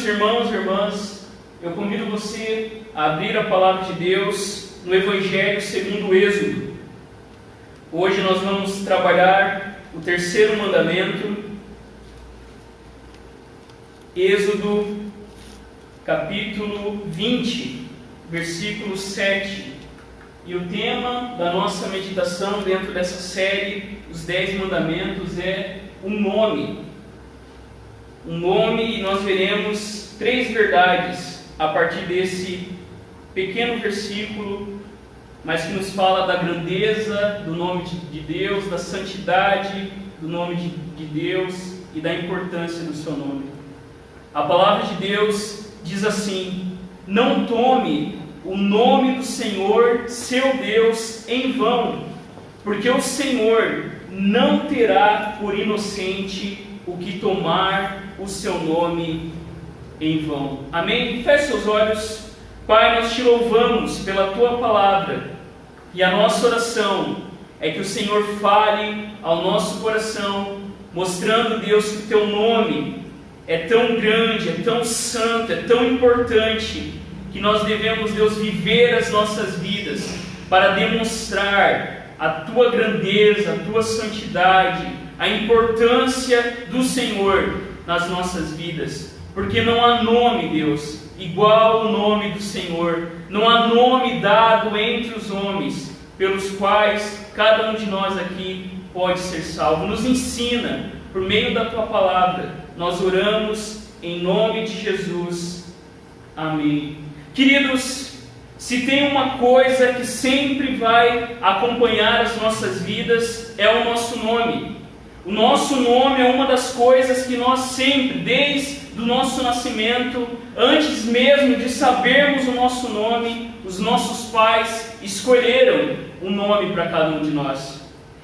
irmãos e irmãs, eu convido você a abrir a palavra de Deus no Evangelho segundo o Êxodo. Hoje nós vamos trabalhar o terceiro mandamento, Êxodo capítulo 20, versículo 7. E o tema da nossa meditação dentro dessa série, os 10 mandamentos, é um nome. Um nome, e nós veremos 3 verdades a partir desse pequeno versículo, mas que nos fala da grandeza do nome de Deus, da santidade do nome de Deus e da importância do seu nome. A palavra de Deus diz assim: não tome o nome do Senhor, seu Deus, em vão, porque o Senhor não terá por inocente o que tomar o seu nome em vão. Amém? Feche seus olhos. Pai, nós te louvamos pela tua palavra, e a nossa oração é que o Senhor fale ao nosso coração, mostrando, Deus, que o teu nome é tão grande, é tão santo, é tão importante, que nós devemos, Deus, viver as nossas vidas para demonstrar a tua grandeza, a tua santidade, a importância do Senhor nas nossas vidas. Porque não há nome, Deus, igual ao nome do Senhor. Não há nome dado entre os homens pelos quais cada um de nós aqui pode ser salvo. Nos ensina por meio da tua palavra. Nós oramos em nome de Jesus. Amém. Queridos, se tem uma coisa que sempre vai acompanhar as nossas vidas, é o nosso nome. O nosso nome é uma das coisas que nós sempre, desde o nosso nascimento, antes mesmo de sabermos o nosso nome, os nossos pais escolheram um nome para cada um de nós.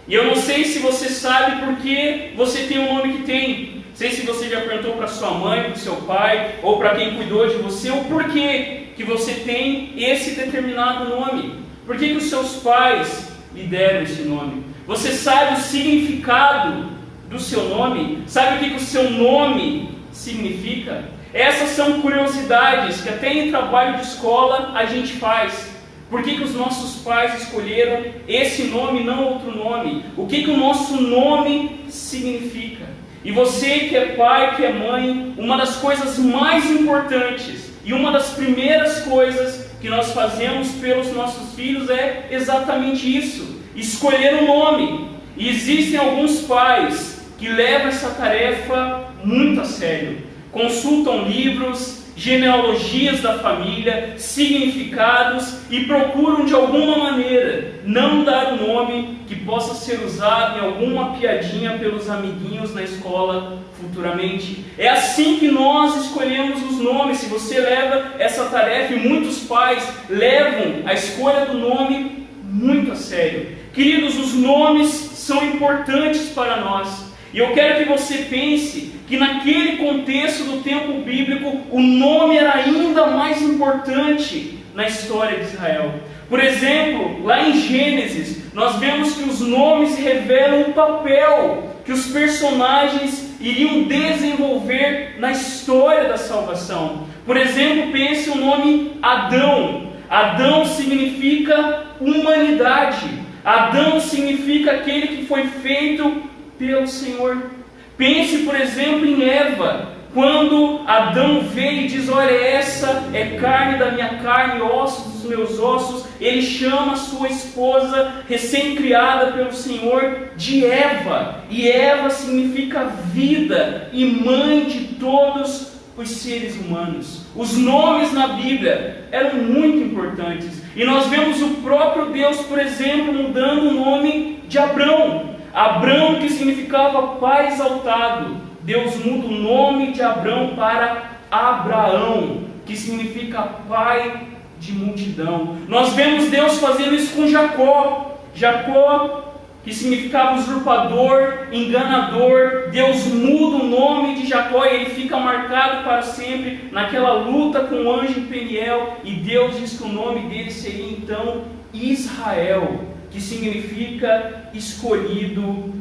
E eu não sei se você sabe por que você tem o nome que tem. Não sei se você já perguntou para sua mãe, para o seu pai, ou para quem cuidou de você, o porquê que você tem esse determinado nome. Por que os seus pais lhe deram esse nome? Você sabe o significado do seu nome? Sabe o que o seu nome significa? Essas são curiosidades que até em trabalho de escola a gente faz. Por que os nossos pais escolheram esse nome e não outro nome? O que o nosso nome significa? E você que é pai, que é mãe, uma das coisas mais importantes e uma das primeiras coisas que nós fazemos pelos nossos filhos é exatamente isso: escolher um nome. E existem alguns pais que levam essa tarefa muito a sério. Consultam livros, genealogias da família, significados e procuram de alguma maneira não dar um nome que possa ser usado em alguma piadinha pelos amiguinhos na escola futuramente. É assim que nós escolhemos os nomes. Se você leva essa tarefa, e muitos pais levam a escolha do nome muito a sério. Queridos, os nomes são importantes para nós. E eu quero que você pense que naquele contexto do tempo bíblico, o nome era ainda mais importante na história de Israel. Por exemplo, lá em Gênesis, nós vemos que os nomes revelam o papel que os personagens iriam desenvolver na história da salvação. Por exemplo, pense o nome Adão. Adão significa humanidade. Adão significa aquele que foi feito pelo Senhor. Pense, por exemplo, em Eva. Quando Adão vê e diz: olha, essa é carne da minha carne, ossos dos meus ossos, ele chama a sua esposa, recém-criada pelo Senhor, de Eva. E Eva significa vida e mãe de todos os seres humanos. Os nomes na Bíblia eram muito importantes. E nós vemos o próprio Deus, por exemplo, mudando o nome de Abrão. Abrão, que significava pai exaltado. Deus muda o nome de Abrão para Abraão, que significa pai de multidão. Nós vemos Deus fazendo isso com Jacó. Jacó, que significava usurpador, enganador. Deus muda o nome de Jacó e ele fica marcado para sempre naquela luta com o anjo Peniel. E Deus diz que o nome dele seria então Israel, que significa escolhido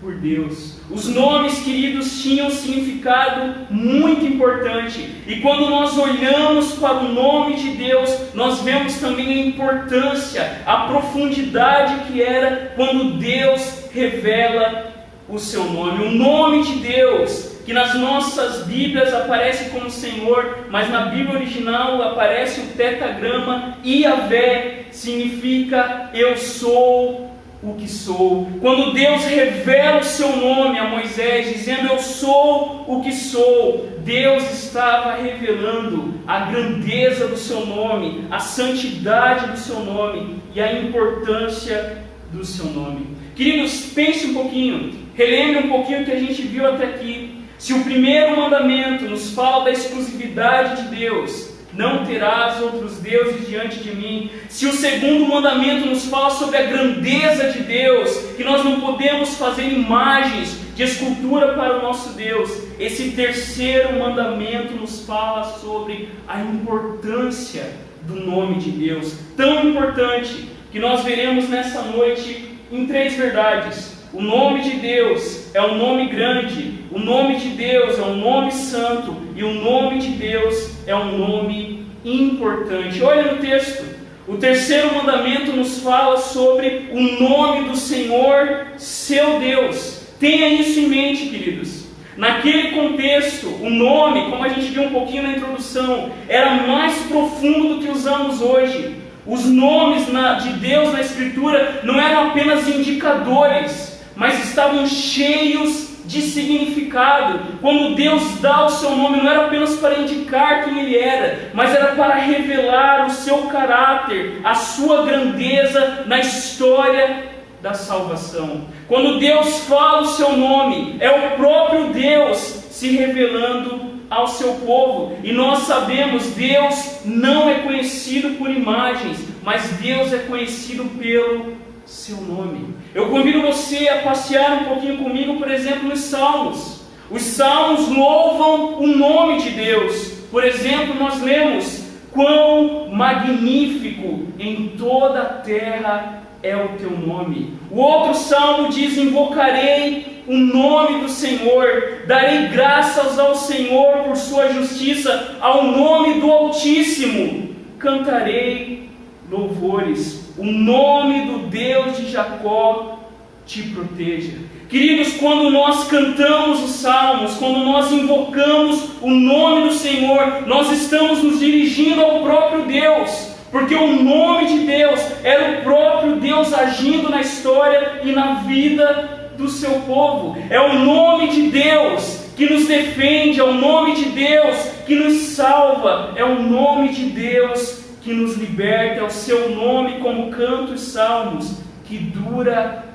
por Deus. Os nomes, queridos, tinham um significado muito importante. E quando nós olhamos para o nome de Deus, nós vemos também a importância, a profundidade que era quando Deus revela o seu nome. O nome de Deus, que nas nossas Bíblias aparece como Senhor, mas na Bíblia original aparece o tetragrama Yahvé, significa eu sou o que sou. Quando Deus revela o seu nome a Moisés, dizendo eu sou o que sou, Deus estava revelando a grandeza do seu nome, a santidade do seu nome e a importância do seu nome. Queridos, pense um pouquinho, relembre um pouquinho o que a gente viu até aqui. Se o primeiro mandamento nos fala da exclusividade de Deus, não terás outros deuses diante de mim. Se o segundo mandamento nos fala sobre a grandeza de Deus, que nós não podemos fazer imagens de escultura para o nosso Deus, esse terceiro mandamento nos fala sobre a importância do nome de Deus, tão importante, que nós veremos nessa noite em 3 verdades. O nome de Deus é um nome grande, o nome de Deus é um nome santo e o nome de Deus é um nome importante. Olha no texto, o terceiro mandamento nos fala sobre o nome do Senhor, seu Deus. Tenha isso em mente, queridos. Naquele contexto, o nome, como a gente viu um pouquinho na introdução, era mais profundo do que usamos hoje. Os nomes de Deus na Escritura não eram apenas indicadores, mas estavam cheios de significado. Quando Deus dá o seu nome, não era apenas para indicar quem Ele era, mas era para revelar o seu caráter, a sua grandeza na história da salvação. Quando Deus fala o seu nome, é o próprio Deus se revelando ao seu povo. E nós sabemos, Deus não é conhecido por imagens, mas Deus é conhecido pelo seu nome. Eu convido você a passear um pouquinho comigo, por exemplo, nos Salmos. Os Salmos louvam o nome de Deus. Por exemplo, nós lemos: quão magnífico em toda a terra é o teu nome. O outro Salmo diz: invocarei o nome do Senhor, darei graças ao Senhor por sua justiça, ao nome do Altíssimo cantarei louvores. O nome do Deus de Jacó te proteja. Queridos, quando nós cantamos os salmos, quando nós invocamos o nome do Senhor, nós estamos nos dirigindo ao próprio Deus, porque o nome de Deus era o próprio Deus agindo na história e na vida do seu povo. É o nome de Deus que nos defende, é o nome de Deus que nos salva, é o nome de Deus que nos liberta, é o seu nome, como canto os salmos, que dura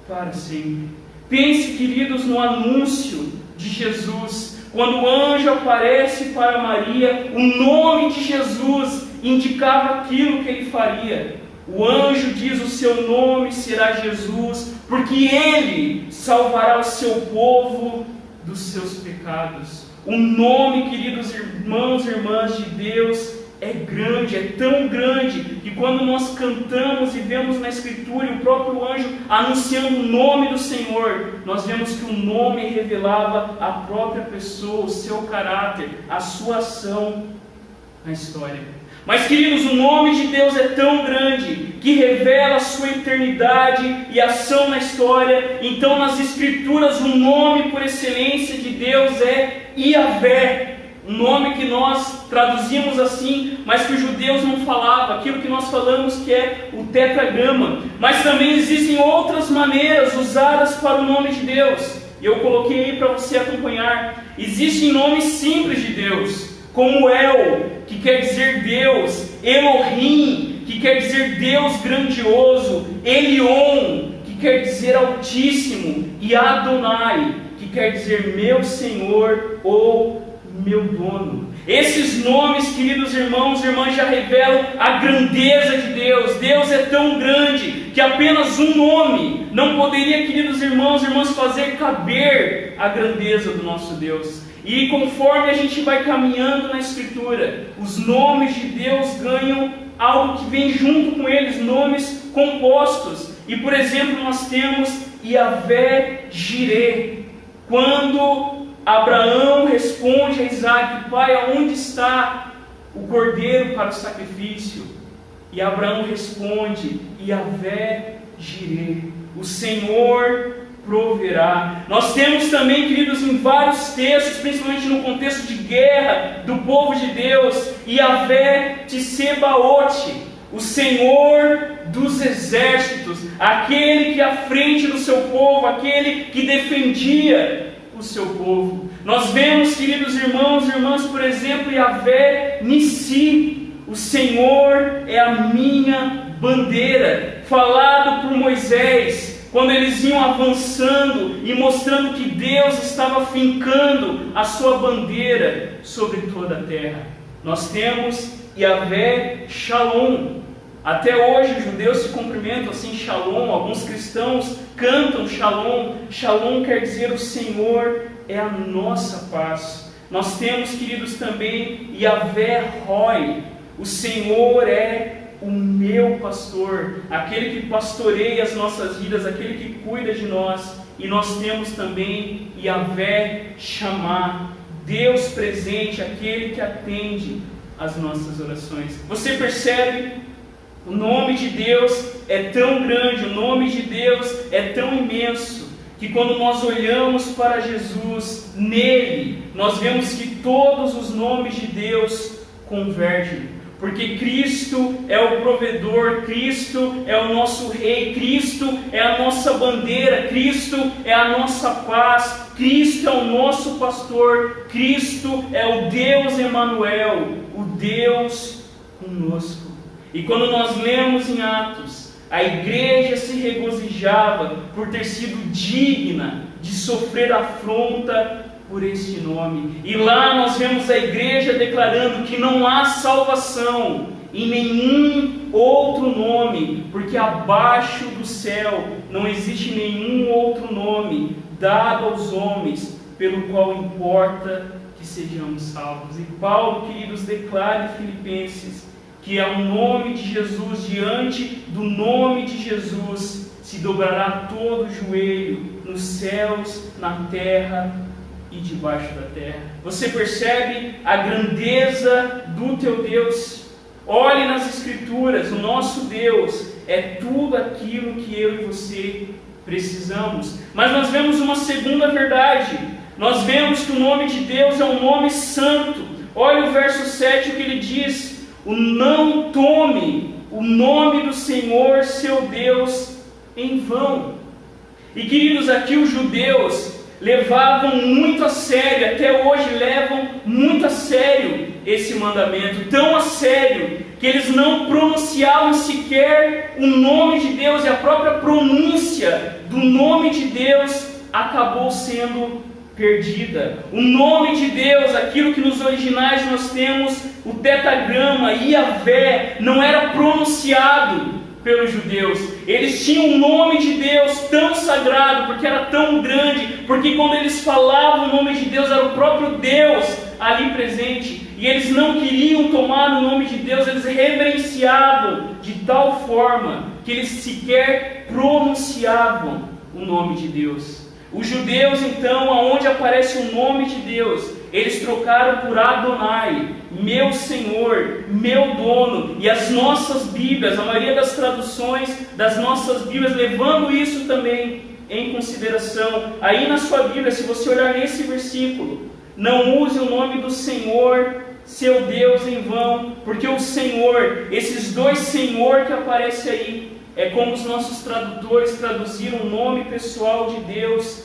para sempre. Pense, queridos, no anúncio de Jesus. Quando o anjo aparece para Maria, o nome de Jesus indicava aquilo que ele faria. O anjo diz: o seu nome será Jesus, porque ele salvará o seu povo dos seus pecados. O nome, queridos irmãos e irmãs de Deus, é grande, é tão grande, que quando nós cantamos e vemos na Escritura e o próprio anjo anunciando o nome do Senhor, nós vemos que o nome revelava a própria pessoa, o seu caráter, a sua ação na história. Mas, queridos, o nome de Deus é tão grande que revela a sua eternidade e ação na história. Então, nas Escrituras, o nome por excelência de Deus é Yahvé. Um nome que nós traduzimos assim, mas que os judeus não falavam, aquilo que nós falamos que é o tetragrama. Mas também existem outras maneiras usadas para o nome de Deus, e eu coloquei aí para você acompanhar. Existem nomes simples de Deus, como El, que quer dizer Deus, Elohim, que quer dizer Deus grandioso, Elion, que quer dizer Altíssimo, e Adonai, que quer dizer meu Senhor ou meu dono. Esses nomes, queridos irmãos e irmãs, já revelam a grandeza de Deus. Deus é tão grande que apenas um nome não poderia, queridos irmãos e irmãs, fazer caber a grandeza do nosso Deus. E conforme a gente vai caminhando na Escritura, os nomes de Deus ganham algo que vem junto com eles, nomes compostos. E, por exemplo, nós temos Yahvé Jireh. Quando Abraão responde a Isaac: pai, aonde está o cordeiro para o sacrifício? E Abraão responde: Yahvé Jireh, o Senhor proverá. Nós temos também, queridos, em vários textos, principalmente no contexto de guerra do povo de Deus, Yahvé Tsebaote, o Senhor dos exércitos, aquele que à frente do seu povo, aquele que defendia o seu povo. Nós vemos, queridos irmãos e irmãs, por exemplo, Yahvé Nissi, o Senhor é a minha bandeira, falado por Moisés, quando eles iam avançando e mostrando que Deus estava fincando a sua bandeira sobre toda a terra. Nós temos Yahvé Shalom. Até hoje os judeus se cumprimentam assim, Shalom. Alguns cristãos cantam Shalom. Shalom quer dizer o Senhor é a nossa paz. Nós temos, queridos, também Yahvé Roi. O Senhor é o meu pastor, aquele que pastoreia as nossas vidas, aquele que cuida de nós. E nós temos também Yahvé Shammah, Deus presente, aquele que atende as nossas orações. Você percebe? O nome de Deus é tão grande, o nome de Deus é tão imenso, que quando nós olhamos para Jesus, nele, nós vemos que todos os nomes de Deus convergem. Porque Cristo é o provedor, Cristo é o nosso Rei, Cristo é a nossa bandeira, Cristo é a nossa paz, Cristo é o nosso pastor, Cristo é o Deus Emanuel, o Deus conosco. E quando nós lemos em Atos, a igreja se regozijava por ter sido digna de sofrer afronta por este nome. E lá nós vemos a igreja declarando que não há salvação em nenhum outro nome, porque abaixo do céu não existe nenhum outro nome dado aos homens pelo qual importa que sejamos salvos. E Paulo, queridos, declara em Filipenses que ao nome de Jesus, diante do nome de Jesus, se dobrará todo o joelho nos céus, na terra e debaixo da terra. Você percebe a grandeza do teu Deus? Olhe nas Escrituras, o nosso Deus é tudo aquilo que eu e você precisamos. Mas nós vemos uma segunda verdade. Nós vemos que o nome de Deus é um nome santo. Olha o verso 7, o que ele diz: não tome o nome do Senhor seu Deus em vão. E queridos, aqui os judeus levavam muito a sério, até hoje levam muito a sério esse mandamento, tão a sério, que eles não pronunciavam sequer o nome de Deus, e a própria pronúncia do nome de Deus acabou sendo perdida. O nome de Deus, aquilo que nos originais nós temos, o tetragrama, Yahvé, não era pronunciado pelos judeus. Eles tinham o nome de Deus tão sagrado, porque era tão grande, porque quando eles falavam o nome de Deus, era o próprio Deus ali presente, e eles não queriam tomar o nome de Deus, eles reverenciavam de tal forma que eles sequer pronunciavam o nome de Deus. Os judeus, então, aonde aparece o nome de Deus, eles trocaram por Adonai, meu Senhor, meu dono. E as nossas Bíblias, a maioria das traduções das nossas Bíblias, levando isso também em consideração. Aí na sua Bíblia, se você olhar nesse versículo, não use o nome do Senhor, seu Deus, em vão, porque o Senhor, esses dois Senhor que aparecem aí, é como os nossos tradutores traduziram o nome pessoal de Deus,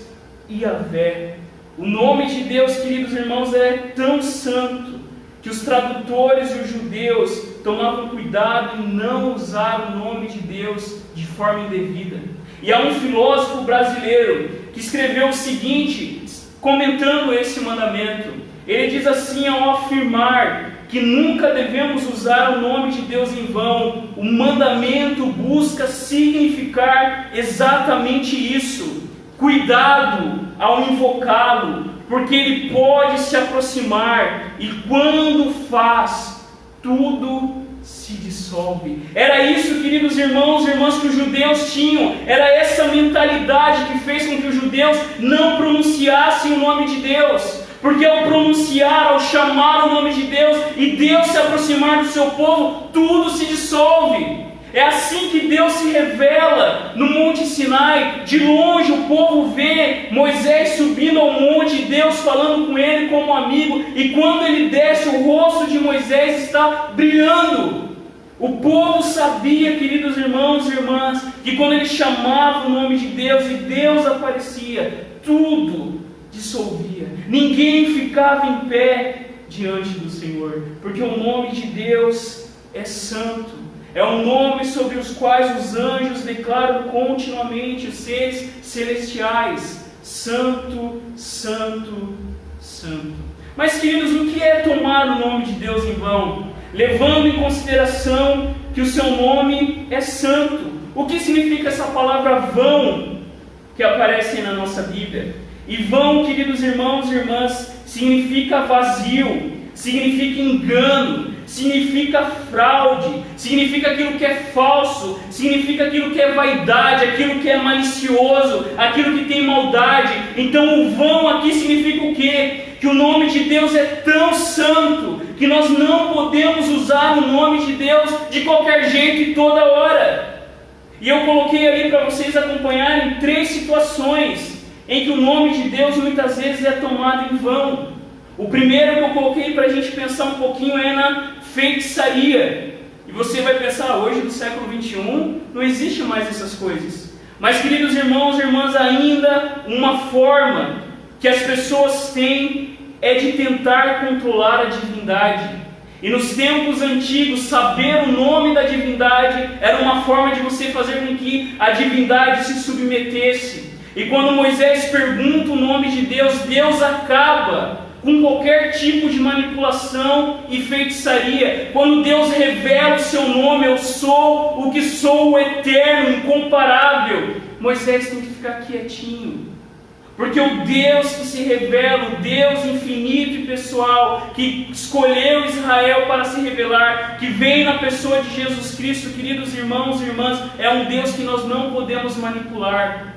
Yahvé. O nome de Deus, queridos irmãos, é tão santo que os tradutores e os judeus tomavam cuidado em não usar o nome de Deus de forma indevida. E há um filósofo brasileiro que escreveu o seguinte, comentando esse mandamento. Ele diz assim ao afirmar que nunca devemos usar o nome de Deus em vão. O mandamento busca significar exatamente isso. Cuidado ao invocá-lo, porque ele pode se aproximar, e quando faz, tudo se dissolve. Era isso, queridos irmãos e irmãs, que os judeus tinham. Era essa mentalidade que fez com que os judeus não pronunciassem o nome de Deus. Porque ao pronunciar, ao chamar o nome de Deus, e Deus se aproximar do seu povo, tudo se dissolve. É assim que Deus se revela no Monte Sinai. De longe o povo vê Moisés subindo ao monte, Deus falando com ele como amigo, e quando ele desce, o rosto de Moisés está brilhando. O povo sabia, queridos irmãos e irmãs, que quando ele chamava o nome de Deus e Deus aparecia, tudo dissolvia. Ninguém ficava em pé diante do Senhor, porque o nome de Deus é santo. É um nome sobre os quais os anjos declaram continuamente, os seres celestiais: Santo, Santo, Santo. Mas, queridos, o que é tomar o nome de Deus em vão? Levando em consideração que o seu nome é santo. O que significa essa palavra vão que aparece na nossa Bíblia? E vão, queridos irmãos e irmãs, significa vazio, significa engano, significa fraude, significa aquilo que é falso, significa aquilo que é vaidade, aquilo que é malicioso, aquilo que tem maldade. Então o vão aqui significa o quê? Que o nome de Deus é tão santo que nós não podemos usar o nome de Deus de qualquer jeito e toda hora. E eu coloquei ali para vocês acompanharem 3 situações em que o nome de Deus muitas vezes é tomado em vão. O primeiro que eu coloquei para a gente pensar um pouquinho é na feitiçaria. E você vai pensar, hoje no século 21 não existe mais essas coisas. Mas, queridos irmãos e irmãs, ainda uma forma que as pessoas têm é de tentar controlar a divindade. E nos tempos antigos, saber o nome da divindade era uma forma de você fazer com que a divindade se submetesse. E quando Moisés pergunta o nome de Deus, Deus acaba com qualquer tipo de manipulação e feitiçaria. Quando Deus revela o seu nome: eu sou o que sou, o eterno, incomparável, Moisés tem que ficar quietinho. Porque o Deus que se revela, o Deus infinito e pessoal, que escolheu Israel para se revelar, que vem na pessoa de Jesus Cristo, queridos irmãos e irmãs, é um Deus que nós não podemos manipular.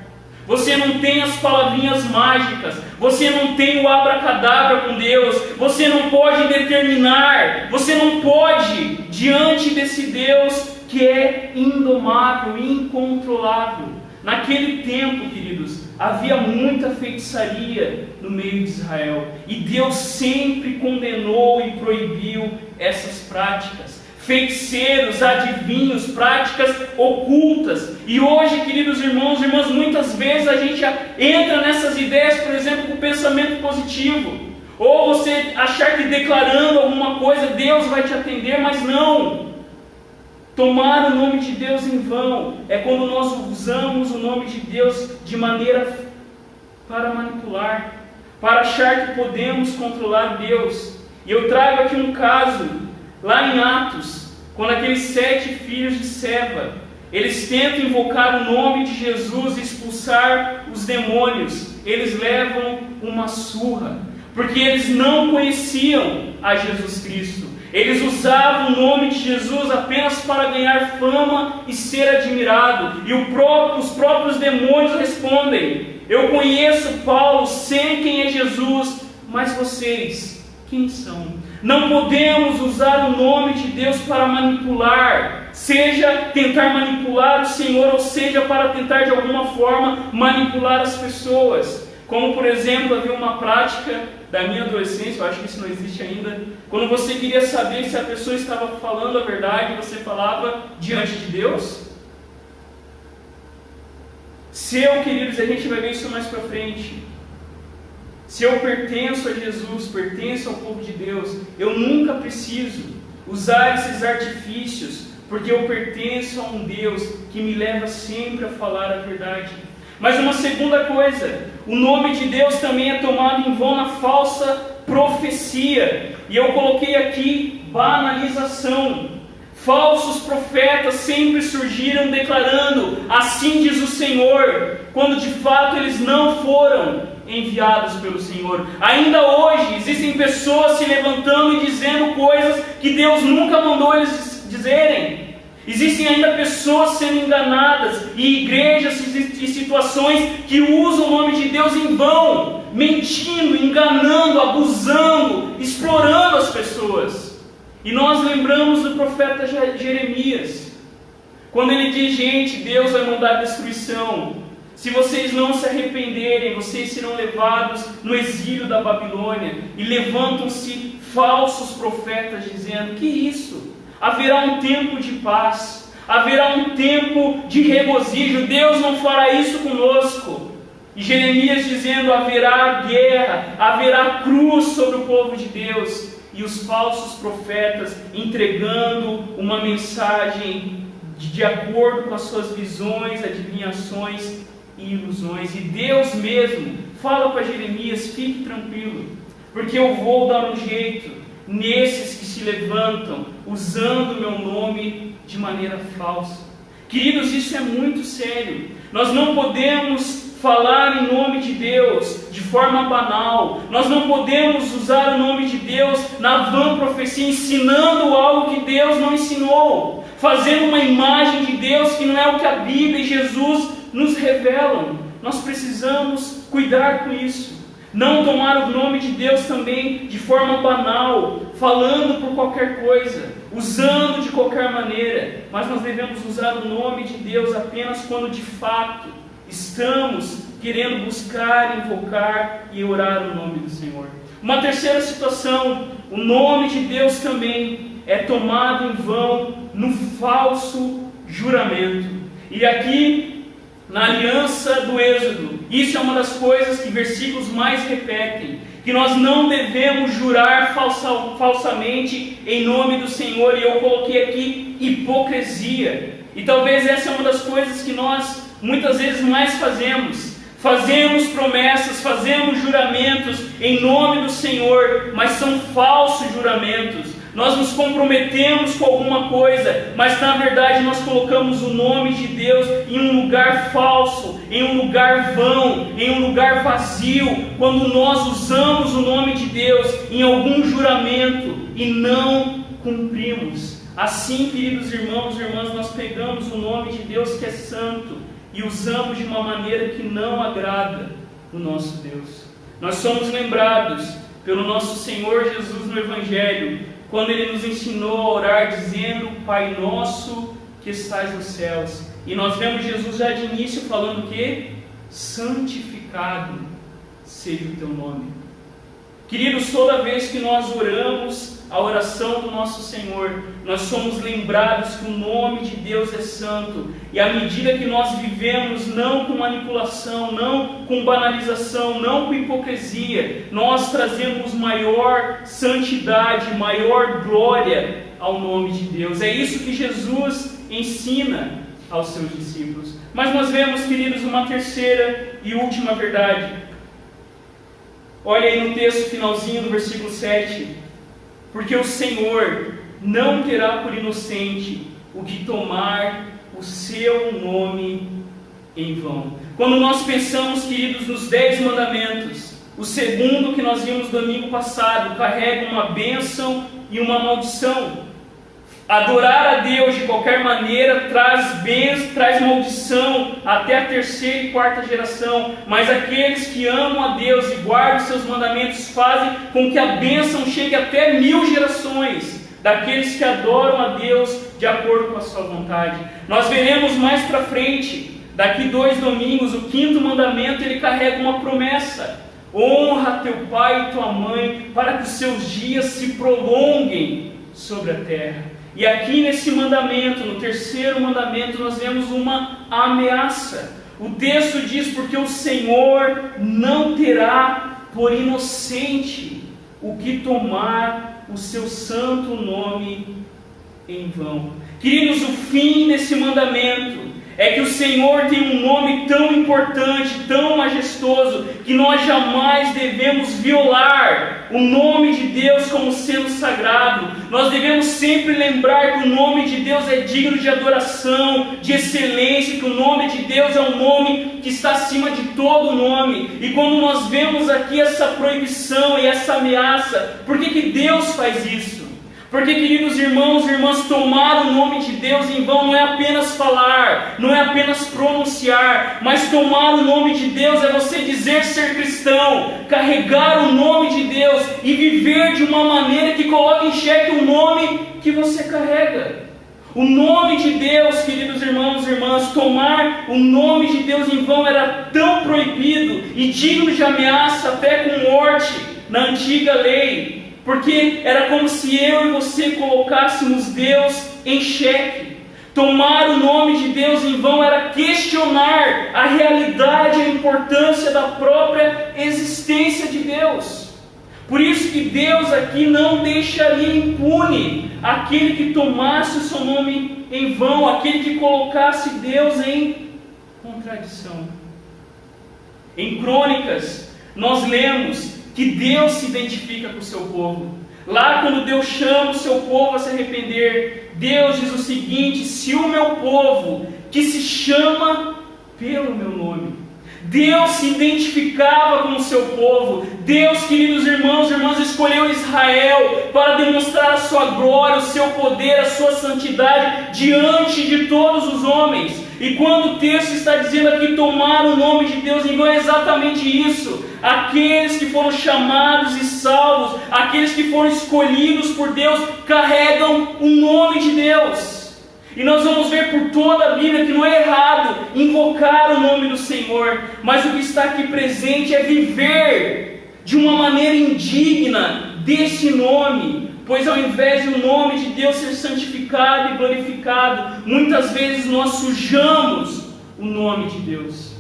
Você não tem as palavrinhas mágicas, você não tem o abracadabra com Deus, você não pode determinar, você não pode, diante desse Deus que é indomável, incontrolável. Naquele tempo, queridos, havia muita feitiçaria no meio de Israel, e Deus sempre condenou e proibiu essas práticas. Feiticeiros, adivinhos, práticas ocultas. E hoje, queridos irmãos e irmãs, muitas vezes a gente entra nessas ideias, por exemplo, com o pensamento positivo. Ou você achar que declarando alguma coisa Deus vai te atender, mas não. Tomar o nome de Deus em vão é quando nós usamos o nome de Deus de maneira para manipular, para achar que podemos controlar Deus. E eu trago aqui um caso lá em Atos, quando aqueles 7 filhos de Seva, eles tentam invocar o nome de Jesus e expulsar os demônios, eles levam uma surra, porque eles não conheciam a Jesus Cristo. Eles usavam o nome de Jesus apenas para ganhar fama e ser admirado. E os próprios demônios respondem: eu conheço Paulo, sei quem é Jesus, mas vocês, quem são? Não podemos usar o nome de Deus para manipular, seja tentar manipular o Senhor, ou seja para tentar de alguma forma manipular as pessoas. Como, por exemplo, havia uma prática da minha adolescência, eu acho que isso não existe ainda, quando você queria saber se a pessoa estava falando a verdade, você falava diante de Deus. Se eu, queridos, a gente vai ver isso mais para frente, se eu pertenço a Jesus, pertenço ao povo de Deus, eu nunca preciso usar esses artifícios, porque eu pertenço a um Deus que me leva sempre a falar a verdade. Mas uma segunda coisa, o nome de Deus também é tomado em vão na falsa profecia. E eu coloquei aqui banalização. Falsos profetas sempre surgiram declarando: assim diz o Senhor, quando de fato eles não foram enviados pelo Senhor. Ainda hoje existem pessoas se levantando e dizendo coisas que Deus nunca mandou eles dizerem. Existem ainda pessoas sendo enganadas e igrejas e situações que usam o nome de Deus em vão, mentindo, enganando, abusando, explorando as pessoas. E nós lembramos do profeta Jeremias, quando ele diz: gente, Deus vai mandar destruição. Se vocês não se arrependerem, vocês serão levados no exílio da Babilônia. E levantam-se falsos profetas dizendo: que isso? Haverá um tempo de paz, haverá um tempo de regozijo, Deus não fará isso conosco. E Jeremias dizendo: haverá guerra, haverá cruz sobre o povo de Deus. E os falsos profetas entregando uma mensagem de acordo com as suas visões, adivinhações e ilusões. E Deus mesmo fala para Jeremias: fique tranquilo, porque eu vou dar um jeito nesses que se levantam usando o meu nome de maneira falsa. Queridos, isso é muito sério. Nós não podemos falar em nome de Deus de forma banal. Nós não podemos usar o nome de Deus na vã profecia, ensinando algo que Deus não ensinou, fazendo uma imagem de Deus que não é o que a Bíblia e Jesus nos revelam. Nós precisamos cuidar com isso. Não tomar o nome de Deus também de forma banal, falando por qualquer coisa, usando de qualquer maneira. Mas nós devemos usar o nome de Deus apenas quando de fato estamos querendo buscar, invocar e orar o nome do Senhor. Uma terceira situação: o nome de Deus também é tomado em vão no falso juramento. E aqui, na aliança do Êxodo, isso é uma das coisas que versículos mais repetem, que nós não devemos jurar falsamente em nome do Senhor. E eu coloquei aqui hipocrisia. E talvez essa é uma das coisas que nós muitas vezes mais fazemos. Fazemos promessas, fazemos juramentos em nome do Senhor, mas são falsos juramentos. Nós nos comprometemos com alguma coisa, mas na verdade nós colocamos o nome de Deus em um lugar falso, em um lugar vão, em um lugar vazio, quando nós usamos o nome de Deus em algum juramento e não cumprimos. Assim, queridos irmãos e irmãs, nós pegamos o nome de Deus que é santo e usamos de uma maneira que não agrada o nosso Deus. Nós somos lembrados pelo nosso Senhor Jesus no Evangelho, quando Ele nos ensinou a orar dizendo: Pai nosso que estais nos céus. E nós vemos Jesus já de início falando que santificado seja o teu nome. Queridos, toda vez que nós oramos a oração do nosso Senhor, nós somos lembrados que o nome de Deus é santo. E à medida que nós vivemos não com manipulação, não com banalização, não com hipocrisia, nós trazemos maior santidade, maior glória ao nome de Deus. É isso que Jesus ensina aos seus discípulos. Mas nós vemos, queridos, uma terceira e última verdade. Olha aí no texto finalzinho do versículo 7. Porque o Senhor não terá por inocente o que tomar o seu nome em vão. Quando nós pensamos, queridos, nos 10 mandamentos, o segundo que nós vimos domingo passado carrega uma bênção e uma maldição. Adorar a Deus de qualquer maneira traz bênção, traz maldição até a terceira e quarta geração. Mas aqueles que amam a Deus e guardam seus mandamentos fazem com que a bênção chegue até 1000 gerações daqueles que adoram a Deus de acordo com a sua vontade. Nós veremos mais para frente, daqui 2 domingos, o 5º mandamento, ele carrega uma promessa: honra teu pai e tua mãe, para que os seus dias se prolonguem sobre a terra. E aqui nesse mandamento, no 3º mandamento, nós vemos uma ameaça. O texto diz: porque o Senhor não terá por inocente o que tomar o seu santo nome em vão. Queridos, o fim desse mandamento é que o Senhor tem um nome tão importante, tão majestoso, que nós jamais devemos violar o nome de Deus como sendo sagrado. Nós devemos sempre lembrar que o nome de Deus é digno de adoração, de excelência, que o nome de Deus é um nome que está acima de todo nome. E quando nós vemos aqui essa proibição e essa ameaça, por que Deus faz isso? Porque, queridos irmãos e irmãs, tomar o nome de Deus em vão não é apenas falar, não é apenas pronunciar, mas tomar o nome de Deus é você dizer ser cristão, carregar o nome de Deus e viver de uma maneira que coloque em xeque o nome que você carrega. O nome de Deus, queridos irmãos e irmãs, tomar o nome de Deus em vão era tão proibido e digno de ameaça até com morte na antiga lei, porque era como se eu e você colocássemos Deus em xeque. Tomar o nome de Deus em vão era questionar a realidade e a importância da própria existência de Deus. Por isso que Deus aqui não deixaria impune aquele que tomasse o seu nome em vão, aquele que colocasse Deus em contradição. Em Crônicas, nós lemos que Deus se identifica com o seu povo. Lá quando Deus chama o seu povo a se arrepender, Deus diz o seguinte: se o meu povo, que se chama pelo meu nome. Deus se identificava com o seu povo. Deus, queridos irmãos e irmãs, escolheu Israel para demonstrar a sua glória, o seu poder, a sua santidade diante de todos os homens. E quando o texto está dizendo aqui tomar o nome de Deus em vão, é exatamente isso. Aqueles que foram chamados e salvos, aqueles que foram escolhidos por Deus, carregam o nome de Deus. E nós vamos ver por toda a Bíblia que não é errado invocar o nome do Senhor, mas o que está aqui presente é viver de uma maneira indigna desse nome, pois ao invés de o nome de Deus ser santificado e glorificado, muitas vezes nós sujamos o nome de Deus.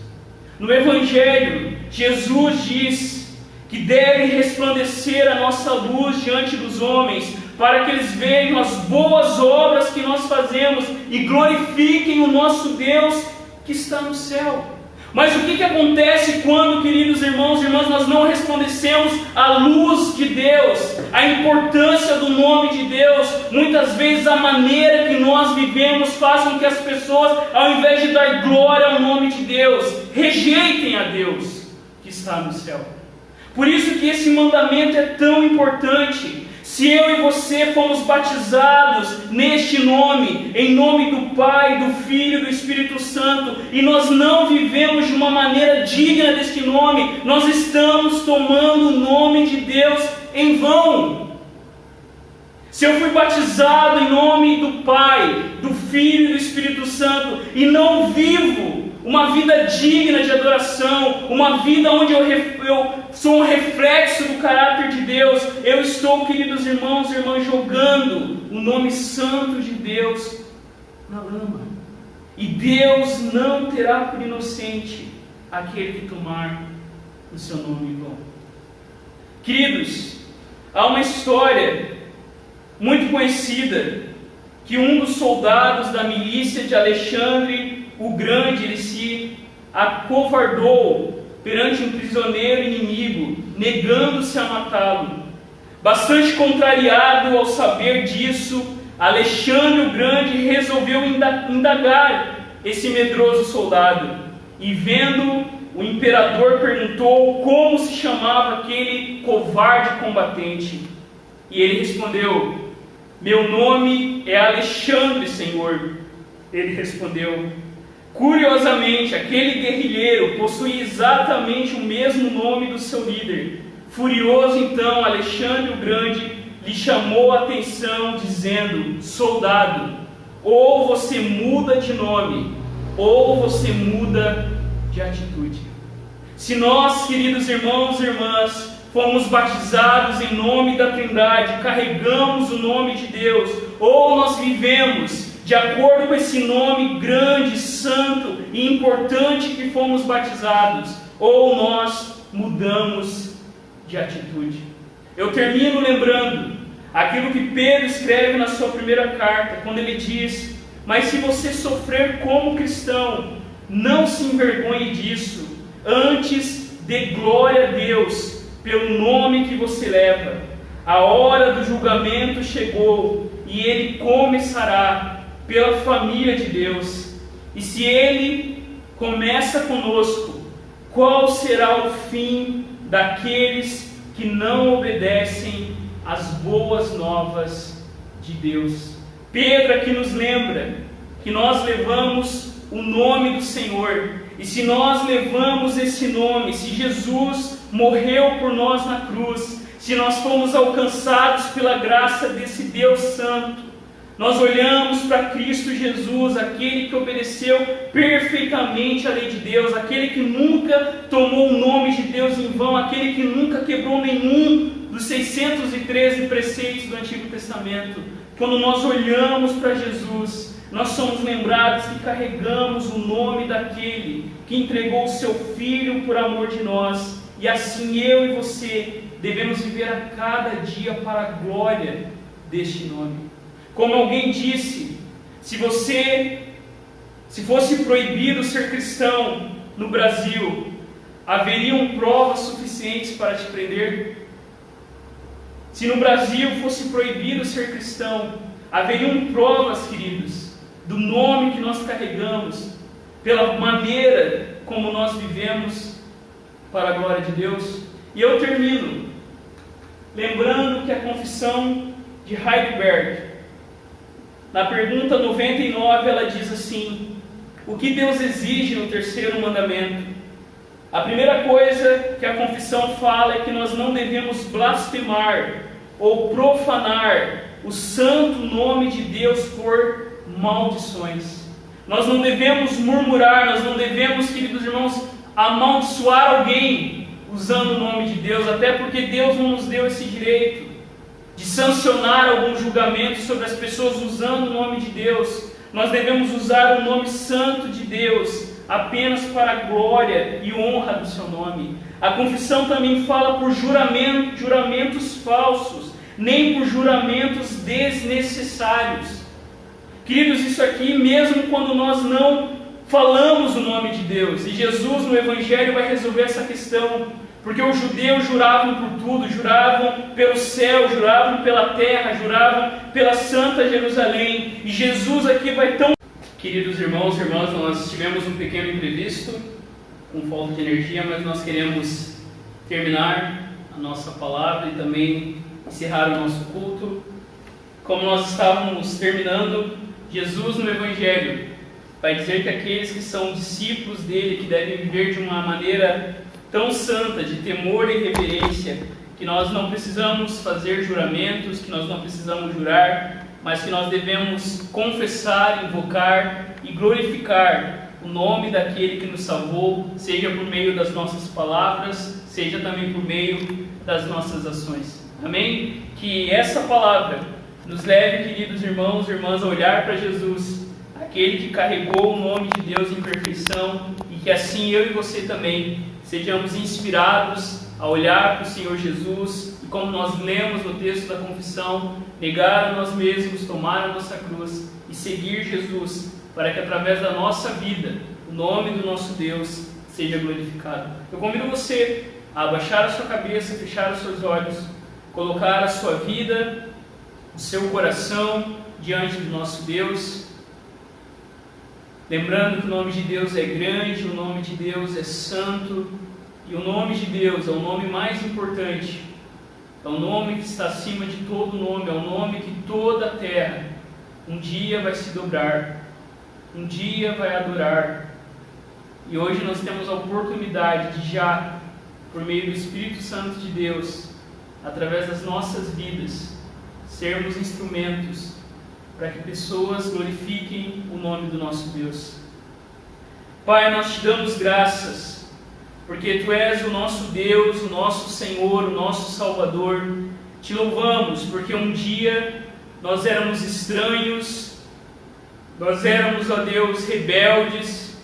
No Evangelho, Jesus diz que deve resplandecer a nossa luz diante dos homens, para que eles vejam as boas obras que nós fazemos e glorifiquem o nosso Deus que está no céu. Mas o que acontece quando, queridos irmãos e irmãs, nós não resplandecemos a luz de Deus, a importância do nome de Deus? Muitas vezes a maneira que nós vivemos faz com que as pessoas, ao invés de dar glória ao nome de Deus, rejeitem a Deus que está no céu. Por isso que esse mandamento é tão importante. Se eu e você fomos batizados neste nome, em nome do Pai, do Filho e do Espírito Santo, e nós não vivemos de uma maneira digna deste nome, nós estamos tomando o nome de Deus em vão. Se eu fui batizado em nome do Pai, do Filho e do Espírito Santo, e não vivo uma vida digna de adoração, uma vida onde eu sou um reflexo do caráter de Deus, eu estou, queridos irmãos e irmãs, jogando o nome santo de Deus na lama. E Deus não terá por inocente aquele que tomar o seu nome em vão. Queridos, há uma história muito conhecida que um dos soldados da milícia de Alexandre o Grande, ele se acovardou perante um prisioneiro inimigo, negando-se a matá-lo. Bastante contrariado ao saber disso, Alexandre o Grande resolveu indagar esse medroso soldado. E vendo, o imperador perguntou como se chamava aquele covarde combatente. E ele respondeu: meu nome é Alexandre, Senhor. Ele respondeu: curiosamente, aquele guerrilheiro possui exatamente o mesmo nome do seu líder. Furioso, então, Alexandre o Grande lhe chamou a atenção, dizendo: soldado, ou você muda de nome, ou você muda de atitude. Se nós, queridos irmãos e irmãs, fomos batizados em nome da Trindade, carregamos o nome de Deus, ou nós vivemos de acordo com esse nome grande, santo e importante que fomos batizados, ou nós mudamos de atitude. Eu termino lembrando aquilo que Pedro escreve na sua primeira carta, quando ele diz: mas se você sofrer como cristão, não se envergonhe disso, antes dê glória a Deus pelo nome que você leva. A hora do julgamento chegou e ele começará pela família de Deus. E se ele começa conosco, qual será o fim daqueles que não obedecem às boas novas de Deus. Pedro aqui nos lembra que nós levamos o nome do Senhor. E se nós levamos esse nome, se Jesus morreu por nós na cruz, se nós fomos alcançados pela graça desse Deus Santo, nós olhamos para Cristo Jesus, aquele que obedeceu perfeitamente a lei de Deus, aquele que nunca tomou o nome de Deus em vão, aquele que nunca quebrou nenhum dos 613 preceitos do Antigo Testamento. Quando nós olhamos para Jesus, nós somos lembrados que carregamos o nome daquele que entregou o seu Filho por amor de nós. E assim eu e você devemos viver a cada dia para a glória deste nome. Como alguém disse, se fosse proibido ser cristão no Brasil, haveriam provas suficientes para te prender? Se no Brasil fosse proibido ser cristão, haveriam provas, queridos, do nome que nós carregamos, pela maneira como nós vivemos para a glória de Deus. E eu termino lembrando que a confissão de Heidelberg, na pergunta 99, ela diz assim: o que Deus exige no terceiro mandamento? A primeira coisa que a confissão fala é que nós não devemos blasfemar ou profanar o santo nome de Deus por maldições. Nós não devemos murmurar, nós não devemos, queridos irmãos, amaldiçoar alguém usando o nome de Deus, até porque Deus não nos deu esse direito de sancionar algum julgamento sobre as pessoas usando o nome de Deus. Nós devemos usar o nome santo de Deus apenas para a glória e honra do seu nome. A confissão também fala por juramentos falsos, nem por juramentos desnecessários. Queridos, isso aqui mesmo quando nós não falamos o nome de Deus, e Jesus no Evangelho vai resolver essa questão, porque os judeus juravam por tudo, juravam pelo céu, juravam pela terra, juravam pela Santa Jerusalém, e Jesus aqui vai tão... Queridos irmãos e irmãs, nós tivemos um pequeno imprevisto, com falta de energia, mas nós queremos terminar a nossa palavra e também encerrar o nosso culto. Como nós estávamos terminando, Jesus no Evangelho vai dizer que aqueles que são discípulos dele, que devem viver de uma maneira tão santa, de temor e reverência, que nós não precisamos fazer juramentos, que nós não precisamos jurar, mas que nós devemos confessar, invocar e glorificar o nome daquele que nos salvou, seja por meio das nossas palavras, seja também por meio das nossas ações. Amém? Que essa palavra nos leve, queridos irmãos e irmãs, a olhar para Jesus, aquele que carregou o nome de Deus em perfeição, e que assim eu e você também sejamos inspirados a olhar para o Senhor Jesus, e como nós lemos no texto da confissão, negar a nós mesmos, tomar a nossa cruz e seguir Jesus, para que através da nossa vida, o nome do nosso Deus seja glorificado. Eu convido você a abaixar a sua cabeça, fechar os seus olhos, colocar a sua vida, o seu coração diante do nosso Deus, lembrando que o nome de Deus é grande, o nome de Deus é santo, e o nome de Deus é o nome mais importante, é o nome que está acima de todo nome, é o nome que toda a terra um dia vai se dobrar, um dia vai adorar. E hoje nós temos a oportunidade de já, por meio do Espírito Santo de Deus, através das nossas vidas, sermos instrumentos para que pessoas glorifiquem o nome do nosso Deus. Pai, nós te damos graças, porque Tu és o nosso Deus, o nosso Senhor, o nosso Salvador. Te louvamos, porque um dia nós éramos estranhos, nós éramos, ó Deus, rebeldes,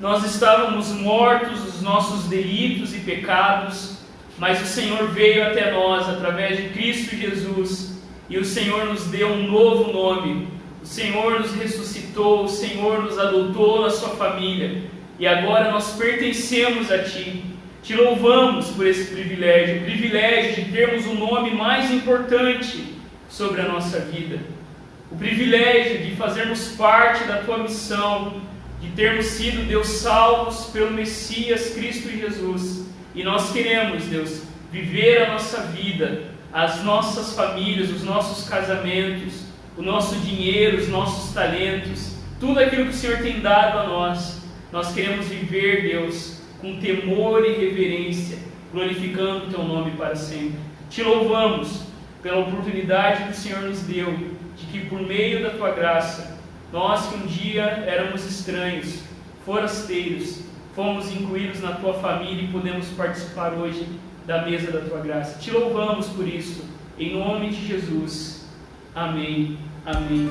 nós estávamos mortos nos nossos delitos e pecados, mas o Senhor veio até nós através de Cristo Jesus, e o Senhor nos deu um novo nome, o Senhor nos ressuscitou, o Senhor nos adotou na sua família, e agora nós pertencemos a Ti. Te louvamos por esse privilégio, o privilégio de termos o nome mais importante sobre a nossa vida, o privilégio de fazermos parte da Tua missão, de termos sido, Deus, salvos pelo Messias Cristo Jesus. E nós queremos, Deus, viver a nossa vida as nossas famílias, os nossos casamentos, o nosso dinheiro, os nossos talentos, tudo aquilo que o Senhor tem dado a nós. Nós queremos viver, Deus, com temor e reverência, glorificando o Teu nome para sempre. Te louvamos pela oportunidade que o Senhor nos deu, de que por meio da Tua graça, nós que um dia éramos estranhos, forasteiros, fomos incluídos na Tua família e podemos participar hoje da mesa da Tua graça. Te louvamos por isso, em nome de Jesus. Amém. Amém.